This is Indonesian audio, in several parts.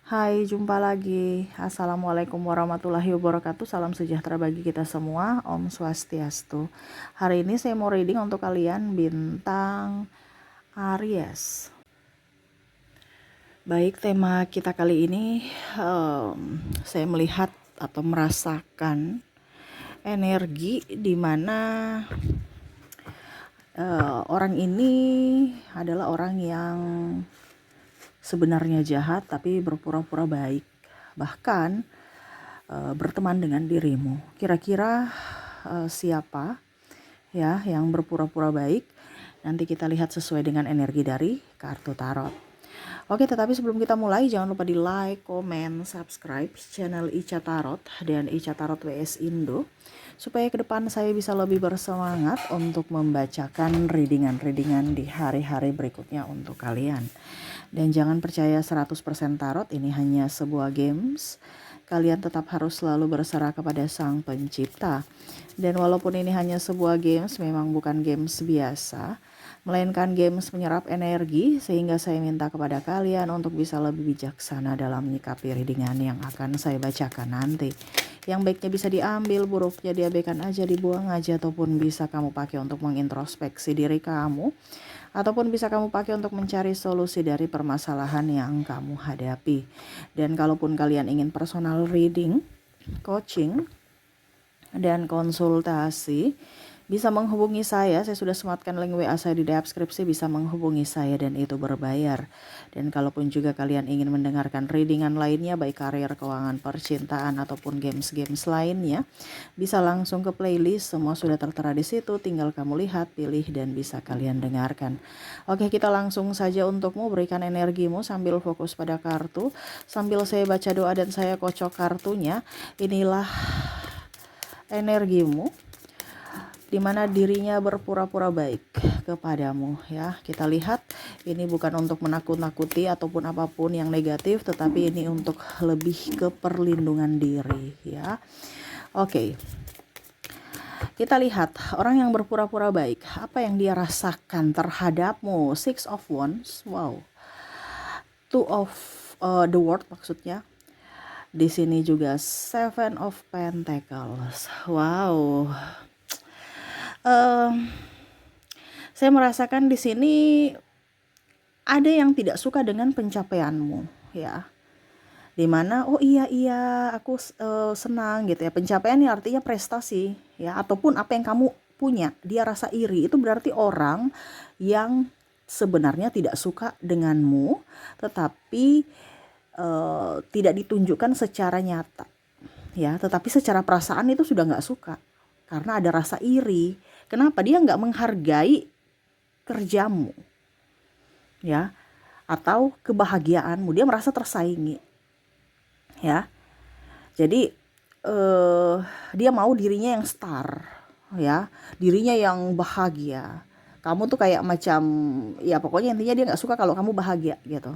Hai, jumpa lagi. Assalamualaikum warahmatullahi wabarakatuh. Salam sejahtera bagi kita semua. Om Swastiastu. Hari ini saya mau reading untuk kalian bintang Aries. Baik, tema kita kali ini saya melihat atau merasakan energi di mana orang ini adalah orang yang sebenarnya jahat tapi berpura-pura baik. Bahkan berteman dengan dirimu. Kira-kira siapa ya yang berpura-pura baik? Nanti kita lihat sesuai dengan energi dari kartu tarot. Oke, tetapi sebelum kita mulai jangan lupa di like, komen, subscribe channel Ica Tarot dan Ica Tarot WS Indo supaya ke depan saya bisa lebih bersemangat untuk membacakan readingan-readingan di hari-hari berikutnya untuk kalian. Dan jangan percaya 100% tarot, ini hanya sebuah games. Kalian tetap harus selalu berserah kepada Sang Pencipta. Dan walaupun ini hanya sebuah games, memang bukan games biasa, melainkan games menyerap energi, sehingga saya minta kepada kalian untuk bisa lebih bijaksana dalam menyikapi readingan yang akan saya bacakan nanti. Yang baiknya bisa diambil, buruknya diabaikan aja, dibuang aja, ataupun bisa kamu pakai untuk mengintrospeksi diri kamu, ataupun bisa kamu pakai untuk mencari solusi dari permasalahan yang kamu hadapi. Dan kalaupun kalian ingin personal reading, coaching, dan konsultasi, bisa menghubungi saya sudah sematkan link WA saya di deskripsi, bisa menghubungi saya dan itu berbayar. Dan kalaupun juga kalian ingin mendengarkan readingan lainnya, baik karir, keuangan, percintaan, ataupun games-games lainnya, bisa langsung ke playlist, semua sudah tertera di situ, tinggal kamu lihat, pilih, dan bisa kalian dengarkan. Oke, kita langsung saja untukmu, berikan energimu sambil fokus pada kartu, sambil saya baca doa dan saya kocok kartunya. Inilah energimu di mana dirinya berpura-pura baik kepadamu ya. Kita lihat ini bukan untuk menakut-nakuti ataupun apapun yang negatif, tetapi ini untuk lebih ke perlindungan diri ya. Oke. Kita lihat orang yang berpura-pura baik, apa yang dia rasakan terhadapmu. Six of Wands, wow. Two of the World maksudnya. Di sini juga Seven of Pentacles, wow. Saya merasakan di sini ada yang tidak suka dengan pencapaianmu ya, dimana oh iya aku senang gitu ya. Pencapaian ini artinya prestasi ya, ataupun apa yang kamu punya dia rasa iri. Itu berarti orang yang sebenarnya tidak suka denganmu, tetapi tidak ditunjukkan secara nyata ya, tetapi secara perasaan itu sudah nggak suka karena ada rasa iri. Kenapa? Dia nggak menghargai kerjamu ya, atau kebahagiaanmu. Dia merasa tersaingi ya. Jadi dia mau dirinya yang star ya, dirinya yang bahagia. Kamu tuh kayak macam ya, pokoknya intinya dia nggak suka kalau kamu bahagia gitu.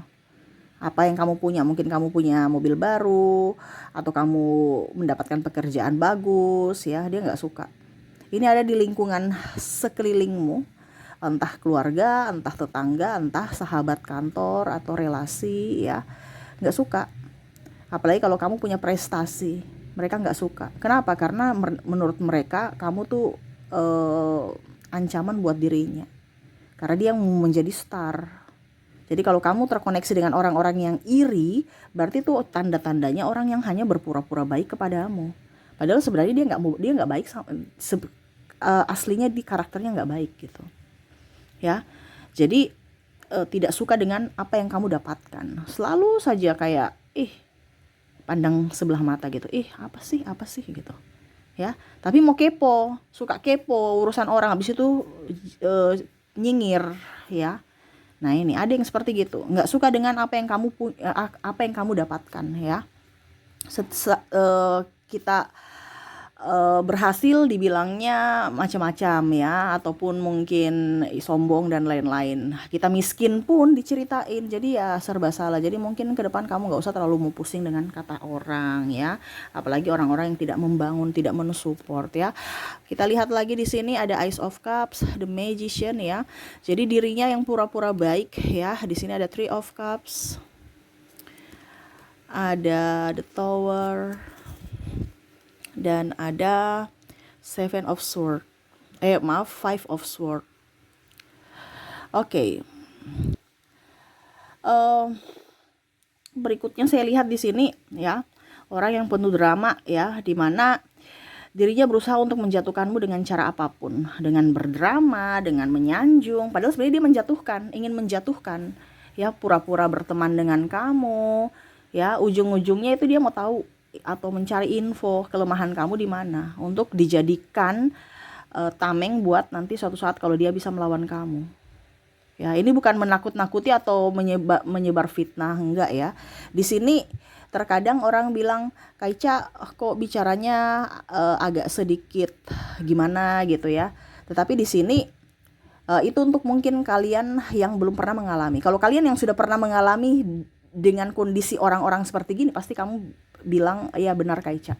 Apa yang kamu punya, mungkin kamu punya mobil baru atau kamu mendapatkan pekerjaan bagus ya, dia nggak suka. Ini ada di lingkungan sekelilingmu, entah keluarga, entah tetangga, entah sahabat kantor atau relasi ya, nggak suka. Apalagi kalau kamu punya prestasi, mereka nggak suka. Kenapa? Karena menurut mereka kamu tuh ancaman buat dirinya, karena dia mau menjadi star. Jadi kalau kamu terkoneksi dengan orang-orang yang iri, berarti tuh tanda-tandanya orang yang hanya berpura-pura baik kepadamu. Padahal sebenarnya dia nggak baik, aslinya di karakternya nggak baik gitu ya. Jadi tidak suka dengan apa yang kamu dapatkan, selalu saja kayak pandang sebelah mata gitu, apa sih gitu ya. Tapi mau kepo, suka kepo urusan orang, habis itu nyinyir ya. Nah ini ada yang seperti gitu, nggak suka dengan apa yang kamu dapatkan ya. Kita berhasil dibilangnya macam-macam ya, ataupun mungkin sombong dan lain-lain. Kita miskin pun diceritain, jadi ya serba salah. Jadi mungkin ke depan kamu nggak usah terlalu mau pusing dengan kata orang ya, apalagi orang-orang yang tidak membangun, tidak mensupport ya. Kita lihat lagi di sini ada Ace of Cups, The Magician ya. Jadi dirinya yang pura-pura baik ya. Di sini ada Three of Cups, ada the Tower, dan ada Seven of Sword. Five of Sword. Oke. Berikutnya saya lihat di sini ya, orang yang penuh drama ya, di mana dirinya berusaha untuk menjatuhkanmu dengan cara apapun, dengan berdrama, dengan menyanjung, padahal sebenarnya dia ingin menjatuhkan ya, pura-pura berteman dengan kamu ya, ujung-ujungnya itu dia mau tahu atau mencari info kelemahan kamu di mana untuk dijadikan tameng buat nanti suatu saat kalau dia bisa melawan kamu. Ya, ini bukan menakut-nakuti atau menyebar fitnah, enggak ya. Di sini terkadang orang bilang, Kaica kok bicaranya agak sedikit gimana gitu ya. Tetapi di sini itu untuk mungkin kalian yang belum pernah mengalami. Kalau kalian yang sudah pernah mengalami dengan kondisi orang-orang seperti gini, pasti kamu bilang, ya benar Kaica.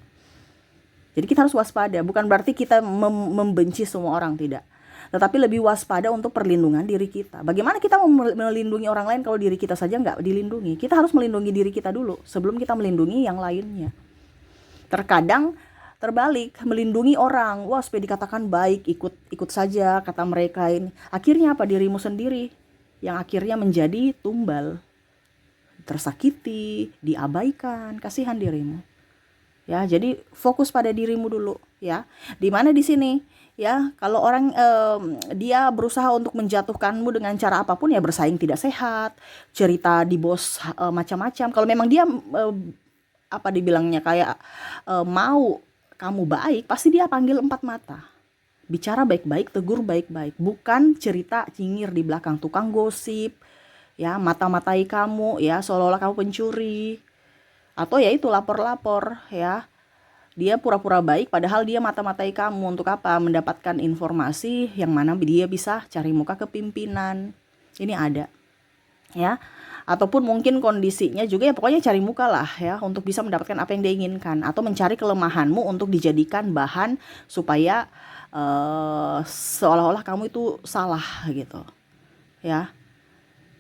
Jadi kita harus waspada, bukan berarti kita membenci semua orang, tidak. Tetapi lebih waspada untuk perlindungan diri kita. Bagaimana kita mau melindungi orang lain kalau diri kita saja nggak dilindungi? Kita harus melindungi diri kita dulu sebelum kita melindungi yang lainnya. Terkadang terbalik, melindungi orang, wah supaya dikatakan baik, ikut saja kata mereka ini. Akhirnya apa? Dirimu sendiri yang akhirnya menjadi tumbal, tersakiti, diabaikan, kasihan dirimu. Ya, jadi fokus pada dirimu dulu ya. Dimana di sini ya, kalau orang dia berusaha untuk menjatuhkanmu dengan cara apapun ya, bersaing tidak sehat, cerita di bos macam-macam. Kalau memang dia apa dibilangnya kayak mau kamu baik, pasti dia panggil empat mata, bicara baik-baik, tegur baik-baik, bukan cerita cingir di belakang, tukang gosip ya, mata-matai kamu ya, seolah-olah kamu pencuri, atau ya itu lapor-lapor ya. Dia pura-pura baik padahal dia mata-matai kamu untuk apa? Mendapatkan informasi yang mana dia bisa cari muka ke pimpinan. Ini ada ya. Ataupun mungkin kondisinya juga ya, pokoknya cari muka lah ya, untuk bisa mendapatkan apa yang dia inginkan, atau mencari kelemahanmu untuk dijadikan bahan supaya seolah-olah kamu itu salah gitu ya,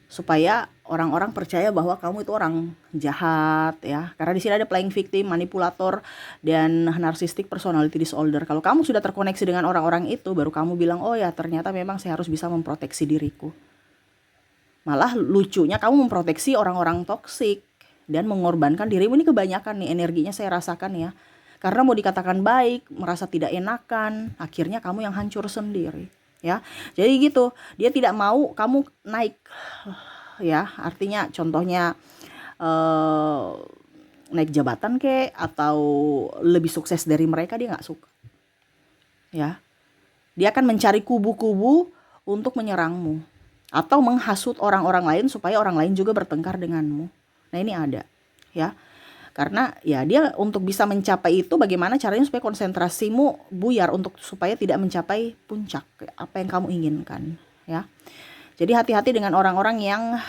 supaya orang-orang percaya bahwa kamu itu orang jahat ya. Karena di sini ada playing victim, manipulator, dan narcissistic personality disorder. Kalau kamu sudah terkoneksi dengan orang-orang itu, baru kamu bilang, oh ya ternyata memang saya harus bisa memproteksi diriku. Malah lucunya kamu memproteksi orang-orang toksik dan mengorbankan dirimu. Ini kebanyakan nih energinya saya rasakan ya. Karena mau dikatakan baik, merasa tidak enakan, akhirnya kamu yang hancur sendiri ya. Jadi gitu, dia tidak mau kamu naik ya, artinya contohnya naik jabatan kek, atau lebih sukses dari mereka, dia nggak suka ya. Dia akan mencari kubu-kubu untuk menyerangmu atau menghasut orang-orang lain supaya orang lain juga bertengkar denganmu. Nah ini ada ya. Karena ya dia untuk bisa mencapai itu, bagaimana caranya supaya konsentrasimu buyar untuk supaya tidak mencapai puncak apa yang kamu inginkan ya. Jadi hati-hati dengan orang-orang yang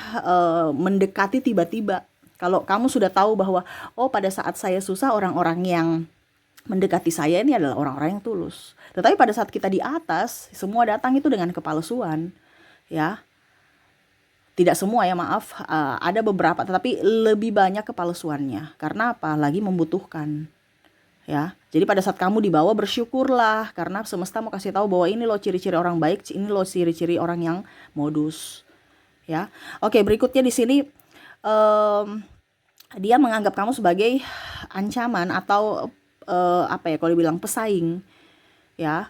mendekati tiba-tiba. Kalau kamu sudah tahu bahwa oh pada saat saya susah orang-orang yang mendekati saya ini adalah orang-orang yang tulus. Tetapi pada saat kita di atas, semua datang itu dengan kepalsuan ya. Tidak semua ya, maaf, ada beberapa, tetapi lebih banyak kepalsuannya. Karena apa? Lagi membutuhkan ya. Jadi pada saat kamu di bawah, bersyukurlah karena semesta mau kasih tahu bahwa ini loh ciri-ciri orang baik, ini loh ciri-ciri orang yang modus ya. Oke, berikutnya di sini dia menganggap kamu sebagai ancaman atau apa ya, kalau dibilang pesaing ya.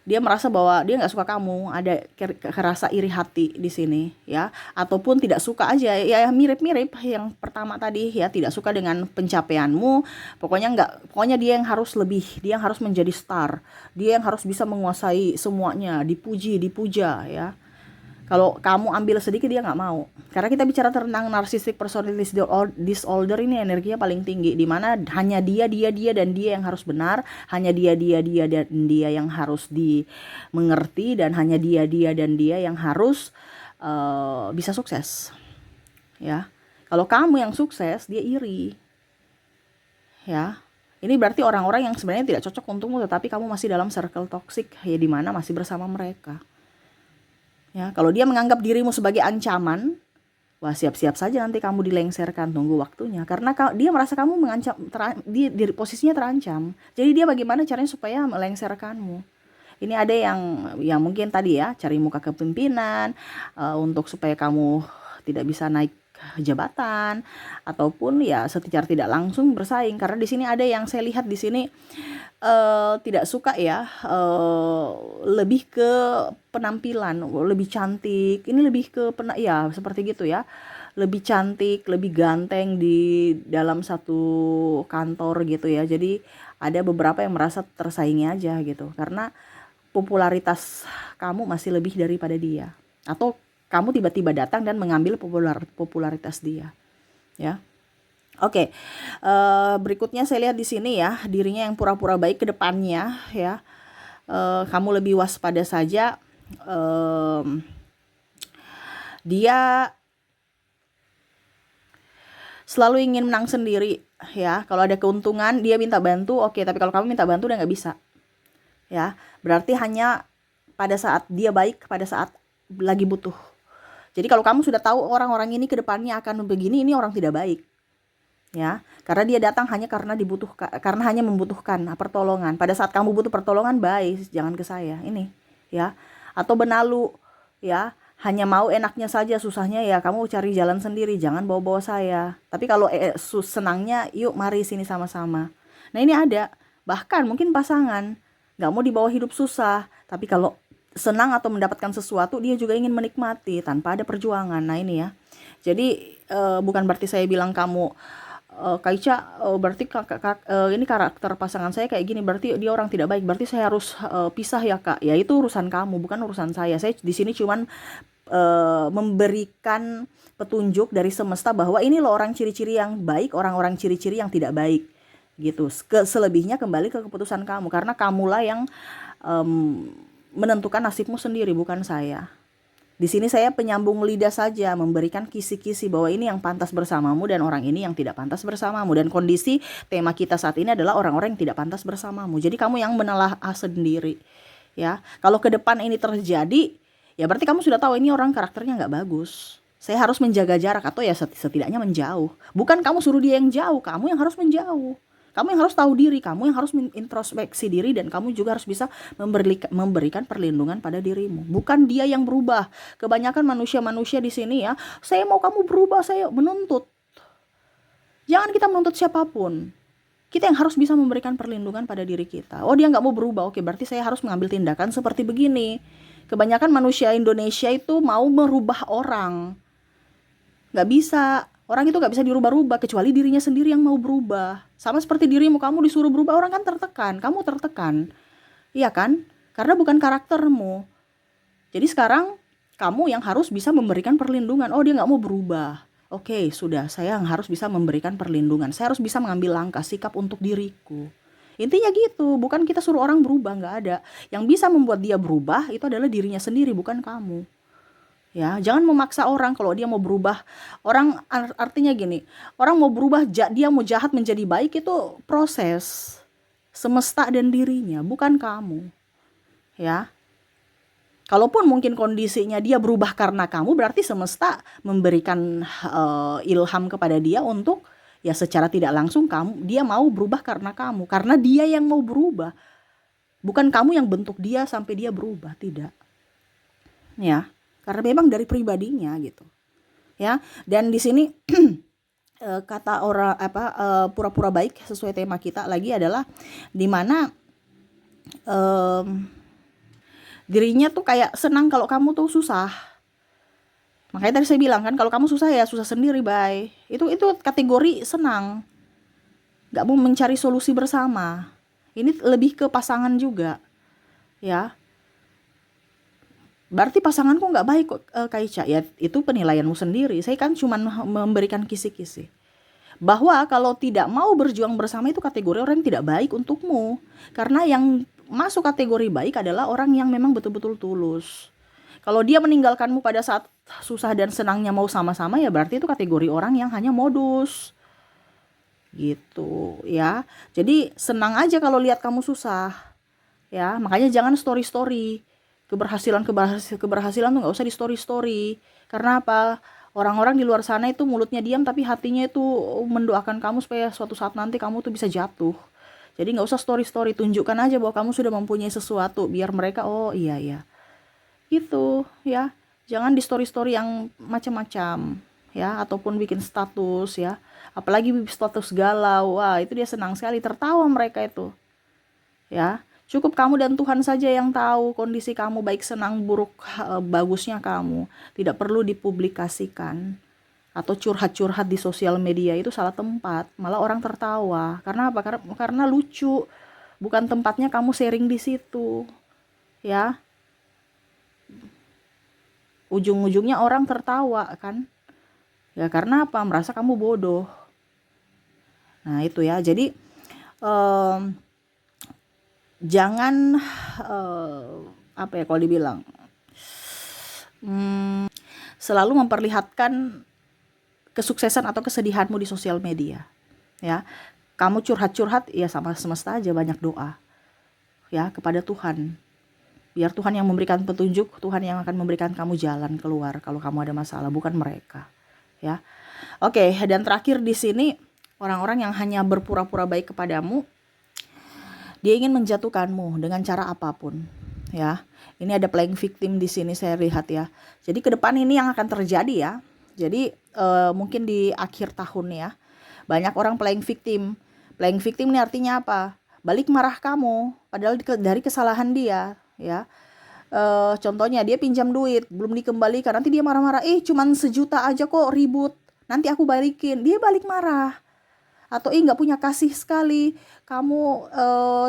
Dia merasa bahwa dia nggak suka kamu, ada kerasa iri hati di sini ya, ataupun tidak suka aja ya, mirip-mirip yang pertama tadi ya, tidak suka dengan pencapaianmu. Pokoknya dia yang harus lebih, dia yang harus menjadi star, dia yang harus bisa menguasai semuanya, dipuja ya. Kalau kamu ambil sedikit, dia nggak mau. Karena kita bicara tentang narcissistic personality disorder, ini energinya paling tinggi, di mana hanya dia dan dia yang harus benar, hanya dia dan dia yang harus dimengerti, dan hanya dia dan dia yang harus bisa sukses. Ya, kalau kamu yang sukses, dia iri. Ya, ini berarti orang-orang yang sebenarnya tidak cocok untukmu, tetapi kamu masih dalam circle toxic ya, di mana masih bersama mereka. Ya, kalau dia menganggap dirimu sebagai ancaman, wah siap-siap saja nanti kamu dilengserkan, tunggu waktunya. Karena dia merasa kamu mengancam, di posisinya terancam. Jadi dia bagaimana caranya supaya melengserkanmu. Ini ada yang mungkin tadi ya, cari muka kepemimpinan, untuk supaya kamu tidak bisa naik jabatan, ataupun ya secara tidak langsung bersaing. Karena di sini ada yang saya lihat di sini tidak suka ya, lebih ke penampilan, lebih cantik. Ini lebih ke ya seperti gitu ya. Lebih cantik, lebih ganteng di dalam satu kantor gitu ya. Jadi ada beberapa yang merasa tersaingi aja gitu. Karena popularitas kamu masih lebih daripada dia. Atau kamu tiba-tiba datang dan mengambil popularitas dia. Ya. Oke, berikutnya saya lihat di sini ya, dirinya yang pura-pura baik ke depannya ya. Kamu lebih waspada saja. Dia selalu ingin menang sendiri ya. Kalau ada keuntungan dia minta bantu, oke. Tapi kalau kamu minta bantu udah nggak bisa. Ya, berarti hanya pada saat dia baik, pada saat lagi butuh. Jadi kalau kamu sudah tahu orang-orang ini ke depannya akan begini, ini orang tidak baik. Ya, karena dia datang hanya karena dibutuhkan, karena hanya membutuhkan pertolongan. Pada saat kamu butuh pertolongan, baik, jangan ke saya ini, ya. Atau benalu, ya, hanya mau enaknya saja, susahnya ya kamu cari jalan sendiri, jangan bawa-bawa saya. Tapi kalau senangnya, yuk mari sini sama-sama. Nah ini ada, bahkan mungkin pasangan nggak mau dibawa hidup susah, tapi kalau senang atau mendapatkan sesuatu, dia juga ingin menikmati tanpa ada perjuangan. Nah ini ya. Jadi bukan berarti saya bilang kamu, Kak Ica, berarti ini karakter pasangan saya kayak gini, berarti dia orang tidak baik, berarti saya harus pisah ya Kak. Ya itu urusan kamu, bukan urusan saya. Saya di sini cuman memberikan petunjuk dari semesta bahwa ini loh orang ciri-ciri yang baik, orang-orang ciri-ciri yang tidak baik gitu. Selebihnya kembali ke keputusan kamu, karena kamulah yang menentukan nasibmu sendiri, bukan saya. Di sini saya penyambung lidah saja, memberikan kisi-kisi bahwa ini yang pantas bersamamu dan orang ini yang tidak pantas bersamamu. Dan kondisi tema kita saat ini adalah orang-orang yang tidak pantas bersamamu. Jadi kamu yang menelaah sendiri. Ya, kalau ke depan ini terjadi, ya berarti kamu sudah tahu ini orang karakternya nggak bagus. Saya harus menjaga jarak atau ya setidaknya menjauh. Bukan kamu suruh dia yang jauh, kamu yang harus menjauh. Kamu yang harus tahu diri, kamu yang harus introspeksi diri, dan kamu juga harus bisa memberikan perlindungan pada dirimu. Bukan dia yang berubah. Kebanyakan manusia-manusia di sini ya, saya mau kamu berubah, saya menuntut. Jangan kita menuntut siapapun. Kita yang harus bisa memberikan perlindungan pada diri kita. Oh dia nggak mau berubah, oke berarti saya harus mengambil tindakan seperti begini. Kebanyakan manusia Indonesia itu mau merubah orang. Nggak bisa. Orang itu gak bisa dirubah-rubah kecuali dirinya sendiri yang mau berubah. Sama seperti dirimu, kamu disuruh berubah, orang kan tertekan, kamu tertekan. Iya kan? Karena bukan karaktermu. Jadi sekarang kamu yang harus bisa memberikan perlindungan. Oh dia gak mau berubah. Oke, sudah, saya yang harus bisa memberikan perlindungan. Saya harus bisa mengambil langkah sikap untuk diriku. Intinya gitu, bukan kita suruh orang berubah, gak ada. Yang bisa membuat dia berubah itu adalah dirinya sendiri, bukan kamu. Ya, jangan memaksa orang kalau dia mau berubah. Orang artinya gini, orang mau berubah, dia mau jahat menjadi baik, itu proses semesta dan dirinya, bukan kamu. Ya. Kalaupun mungkin kondisinya dia berubah karena kamu, berarti semesta memberikan ilham kepada dia untuk ya secara tidak langsung dia mau berubah karena kamu, karena dia yang mau berubah. Bukan kamu yang bentuk dia sampai dia berubah, tidak. Ya. Karena memang dari pribadinya gitu. Ya, dan di sini kata orang pura-pura baik sesuai tema kita lagi adalah dimana dirinya tuh kayak senang kalau kamu tuh susah. Makanya tadi saya bilang kan, kalau kamu susah ya susah sendiri, bye. Itu kategori senang. Gak mau mencari solusi bersama. Ini lebih ke pasangan juga. Ya. Berarti pasanganku nggak baik kok, Kak Ica. Ya itu penilaianmu sendiri. Saya kan cuma memberikan kisi-kisi. Bahwa kalau tidak mau berjuang bersama itu kategori orang yang tidak baik untukmu. Karena yang masuk kategori baik adalah orang yang memang betul-betul tulus. Kalau dia meninggalkanmu pada saat susah dan senangnya mau sama-sama, ya berarti itu kategori orang yang hanya modus. Gitu ya. Jadi senang aja kalau lihat kamu susah. Ya, makanya jangan story-story. Keberhasilan tuh nggak usah di story. Karena apa? Orang-orang di luar sana itu mulutnya diam tapi hatinya itu mendoakan kamu supaya suatu saat nanti kamu tuh bisa jatuh. Jadi nggak usah story-story, tunjukkan aja bahwa kamu sudah mempunyai sesuatu biar mereka oh iya ya. Gitu ya. Jangan di story-story yang macam-macam ya, ataupun bikin status ya. Apalagi status galau. Wah, itu dia senang sekali, tertawa mereka itu. Ya. Cukup kamu dan Tuhan saja yang tahu kondisi kamu, baik senang buruk bagusnya kamu. Tidak perlu dipublikasikan atau curhat-curhat di sosial media, itu salah tempat. Malah orang tertawa. Karena apa? Karena lucu. Bukan tempatnya kamu sharing di situ. Ya. Ujung-ujungnya orang tertawa kan. Ya karena apa? Merasa kamu bodoh. Nah, itu ya. Jadi jangan apa ya kalau dibilang selalu memperlihatkan kesuksesan atau kesedihanmu di sosial media ya. Kamu curhat-curhat ya sama semesta aja, banyak doa ya kepada Tuhan, biar Tuhan yang memberikan petunjuk, Tuhan yang akan memberikan kamu jalan keluar kalau kamu ada masalah, bukan mereka ya. Oke, dan terakhir di sini, orang-orang yang hanya berpura-pura baik kepadamu, dia ingin menjatuhkanmu dengan cara apapun ya. Ini ada playing victim di sini saya lihat ya. Jadi ke depan ini yang akan terjadi ya. Jadi mungkin di akhir tahun ya, banyak orang playing victim. Playing victim ini artinya apa? Balik marah kamu padahal dari kesalahan dia ya. Contohnya dia pinjam duit belum dikembalikan, nanti dia marah-marah, cuman 1 juta aja kok ribut, nanti aku balikin. Dia balik marah. Atau nggak punya kasih sekali, kamu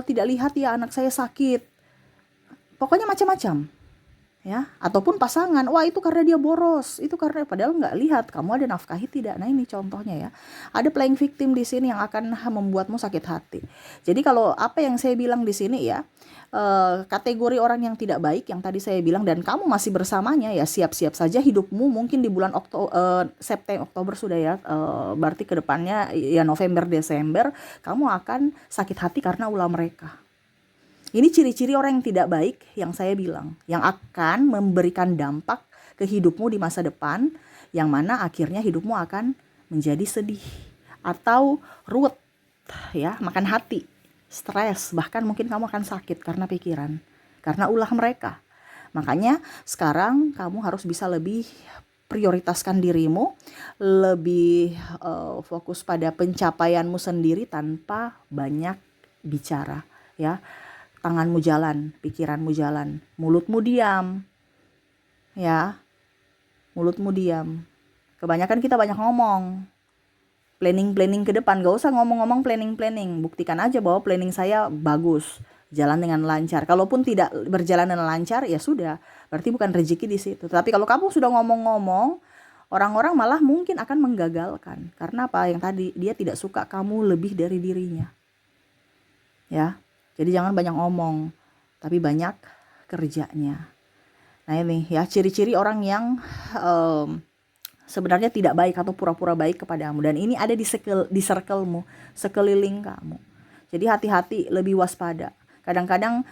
tidak lihat ya anak saya sakit. Pokoknya macam-macam ya. Ataupun pasangan, wah itu karena dia boros, itu karena, padahal nggak lihat kamu ada nafkahi tidak. Nah ini contohnya ya, ada playing victim di sini yang akan membuatmu sakit hati. Jadi kalau apa yang saya bilang di sini ya, kategori orang yang tidak baik yang tadi saya bilang dan kamu masih bersamanya ya, siap-siap saja hidupmu mungkin di bulan September Oktober sudah ya, berarti kedepannya ya November Desember kamu akan sakit hati karena ulah mereka. Ini ciri-ciri orang yang tidak baik yang saya bilang, yang akan memberikan dampak ke hidupmu di masa depan, yang mana akhirnya hidupmu akan menjadi sedih atau ruwet ya, makan hati, stres, bahkan mungkin kamu akan sakit karena pikiran, karena ulah mereka. Makanya sekarang kamu harus bisa lebih prioritaskan dirimu, lebih fokus pada pencapaianmu sendiri tanpa banyak bicara ya. Tanganmu jalan, pikiranmu jalan, mulutmu diam ya, mulutmu diam. Kebanyakan kita banyak ngomong, planning ke depan, gak usah ngomong-ngomong planning, buktikan aja bahwa planning saya bagus, jalan dengan lancar. Kalaupun tidak berjalan dengan lancar ya sudah, berarti bukan rezeki di situ. Tapi kalau kamu sudah ngomong-ngomong, orang-orang malah mungkin akan menggagalkan. Karena apa? Yang tadi, dia tidak suka kamu lebih dari dirinya ya. Jadi jangan banyak ngomong, tapi banyak kerjanya. Nah ini ya ciri-ciri orang yang sebenarnya tidak baik atau pura-pura baik kepadamu. Dan ini ada di circle-mu, sekeliling kamu. Jadi hati-hati, lebih waspada. Kadang-kadang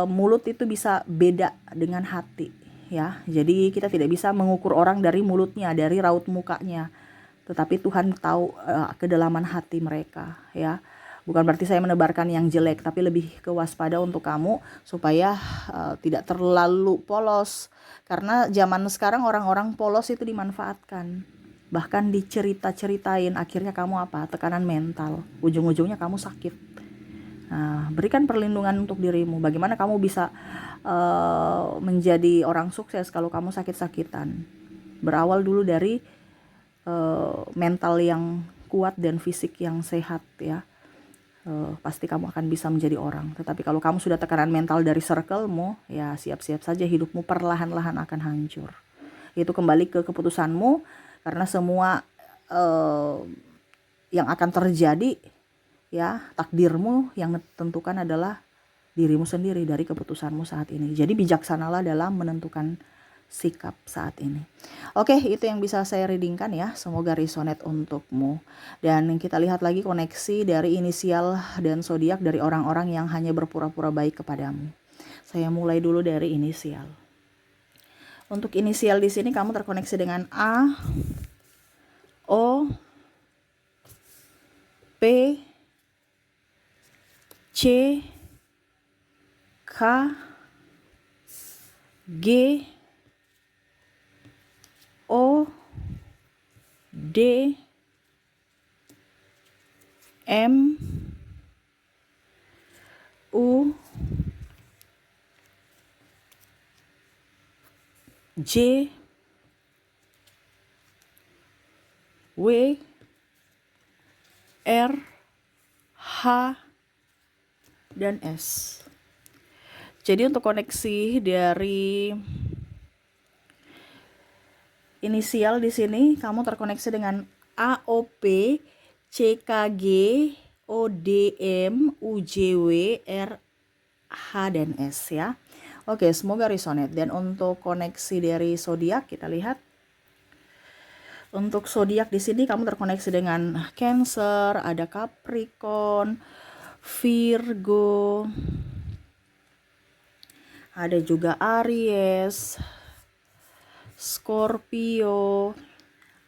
mulut itu bisa beda dengan hati ya. Jadi kita tidak bisa mengukur orang dari mulutnya, dari raut mukanya. Tetapi Tuhan tahu kedalaman hati mereka ya. Bukan berarti saya menebarkan yang jelek, tapi lebih kewaspada untuk kamu supaya tidak terlalu polos. Karena zaman sekarang orang-orang polos itu dimanfaatkan. Bahkan dicerita-ceritain, akhirnya kamu apa? Tekanan mental. Ujung-ujungnya kamu sakit. Nah, berikan perlindungan untuk dirimu. Bagaimana kamu bisa menjadi orang sukses kalau kamu sakit-sakitan? Berawal dulu dari mental yang kuat dan fisik yang sehat ya. Pasti kamu akan bisa menjadi orang. Tetapi kalau kamu sudah tekanan mental dari circle-mu, ya siap-siap saja hidupmu perlahan-lahan akan hancur. Itu kembali ke keputusanmu, karena semua yang akan terjadi ya, takdirmu yang tentukan adalah dirimu sendiri dari keputusanmu saat ini. Jadi bijaksanalah dalam menentukan sikap saat ini. Oke, itu yang bisa saya readingkan ya. Semoga resonate untukmu. Dan kita lihat lagi koneksi dari inisial dan zodiak dari orang-orang yang hanya berpura-pura baik kepadamu. Saya mulai dulu dari inisial. Untuk inisial di sini kamu terkoneksi dengan A, O, P, C, K, G, O, D, M, U, J, W, R, H, dan S. Jadi untuk koneksi dari inisial di sini kamu terkoneksi dengan A, O, P, C, K, G, O, D, M, U, J, W, R, H, dan S ya. Oke, semoga resonate. Dan untuk koneksi dari zodiak kita lihat. Untuk zodiak di sini kamu terkoneksi dengan Cancer, ada Capricorn, Virgo, ada juga Aries, Scorpio,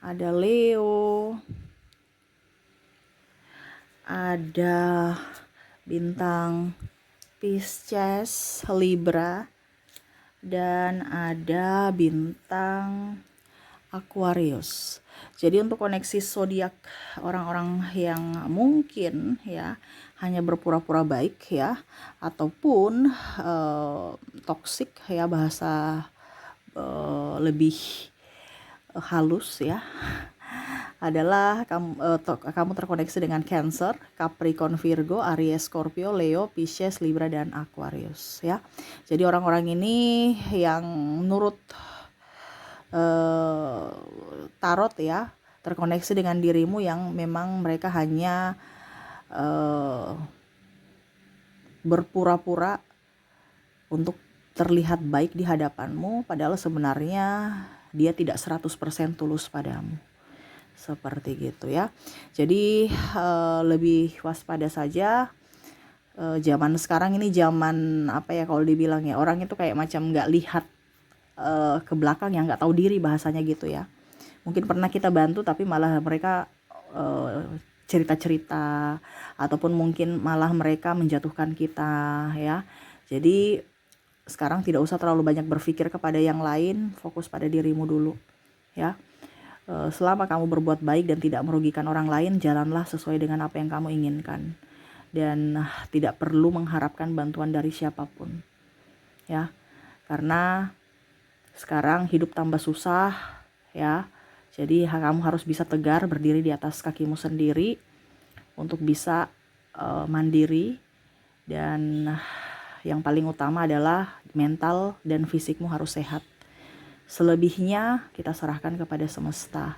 ada Leo, ada bintang Pisces, Libra, dan ada bintang Aquarius. Jadi untuk koneksi zodiak orang-orang yang mungkin ya hanya berpura-pura baik ya, ataupun toksik ya, bahasa lebih halus ya, adalah kamu terkoneksi dengan Cancer, Capricorn, Virgo, Aries, Scorpio, Leo, Pisces, Libra, dan Aquarius ya. Jadi orang-orang ini yang menurut tarot ya terkoneksi dengan dirimu, yang memang mereka hanya berpura-pura untuk terlihat baik di hadapanmu, padahal sebenarnya dia tidak 100% tulus padamu. Seperti gitu ya. Jadi lebih waspada saja. Zaman sekarang ini zaman apa ya, kalau dibilang ya, orang itu kayak macam nggak lihat ke belakang, yang nggak tahu diri bahasanya gitu ya. Mungkin pernah kita bantu tapi malah mereka cerita-cerita, ataupun mungkin malah mereka menjatuhkan kita ya. Jadi sekarang tidak usah terlalu banyak berpikir kepada yang lain, fokus pada dirimu dulu ya. Selama kamu berbuat baik dan tidak merugikan orang lain, jalanlah sesuai dengan apa yang kamu inginkan, dan tidak perlu mengharapkan bantuan dari siapapun ya, karena sekarang hidup tambah susah ya. Jadi kamu harus bisa tegar berdiri di atas kakimu sendiri untuk bisa mandiri, dan yang paling utama adalah mental dan fisikmu harus sehat. Selebihnya kita serahkan kepada semesta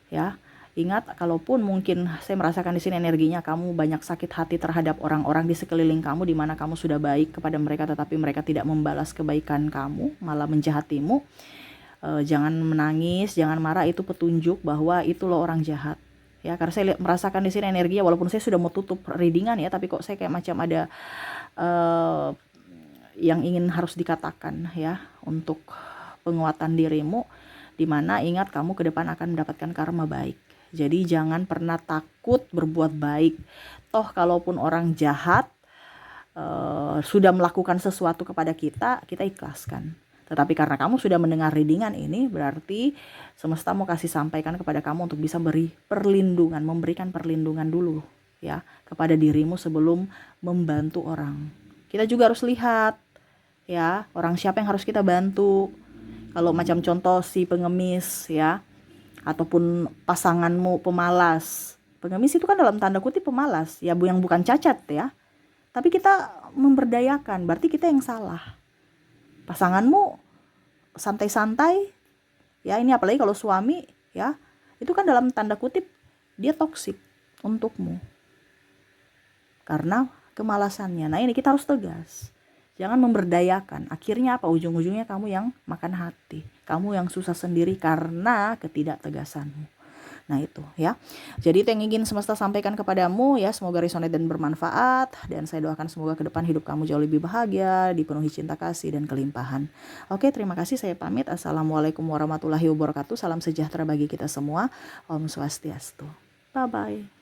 ya. Ingat, kalaupun mungkin saya merasakan di sini energinya kamu banyak sakit hati terhadap orang-orang di sekeliling kamu, di mana kamu sudah baik kepada mereka tetapi mereka tidak membalas kebaikan kamu, malah menjahatimu. Jangan menangis, jangan marah, itu petunjuk bahwa itu loh orang jahat ya. Karena saya merasakan di sini energinya, walaupun saya sudah mau tutup readingan ya, tapi kok saya kayak macam ada yang ingin harus dikatakan ya untuk penguatan dirimu, dimana ingat kamu ke depan akan mendapatkan karma baik. Jadi jangan pernah takut berbuat baik. Toh kalaupun orang jahat sudah melakukan sesuatu kepada kita, kita ikhlaskan. Tetapi karena kamu sudah mendengar readingan ini, berarti semesta mau kasih sampaikan kepada kamu untuk bisa beri perlindungan, memberikan perlindungan dulu ya kepada dirimu sebelum membantu orang. Kita juga harus lihat ya, orang siapa yang harus kita bantu. Kalau macam contoh si pengemis ya, ataupun pasanganmu pemalas. Pengemis itu kan dalam tanda kutip pemalas ya, yang bukan cacat ya. Tapi kita memberdayakan, berarti kita yang salah. Pasanganmu santai-santai ya, ini apalagi kalau suami ya, itu kan dalam tanda kutip dia toksik untukmu karena kemalasannya. Nah ini kita harus tegas, jangan memberdayakan. Akhirnya apa? Ujung-ujungnya kamu yang makan hati, kamu yang susah sendiri karena ketidaktegasanmu. Nah itu ya. Jadi itu yang ingin semesta sampaikan kepadamu ya, semoga resonate dan bermanfaat, dan saya doakan semoga ke depan hidup kamu jauh lebih bahagia, dipenuhi cinta kasih dan kelimpahan. Oke, terima kasih, saya pamit. Assalamualaikum warahmatullahi wabarakatuh. Salam sejahtera bagi kita semua. Om Swastiastu. Bye bye.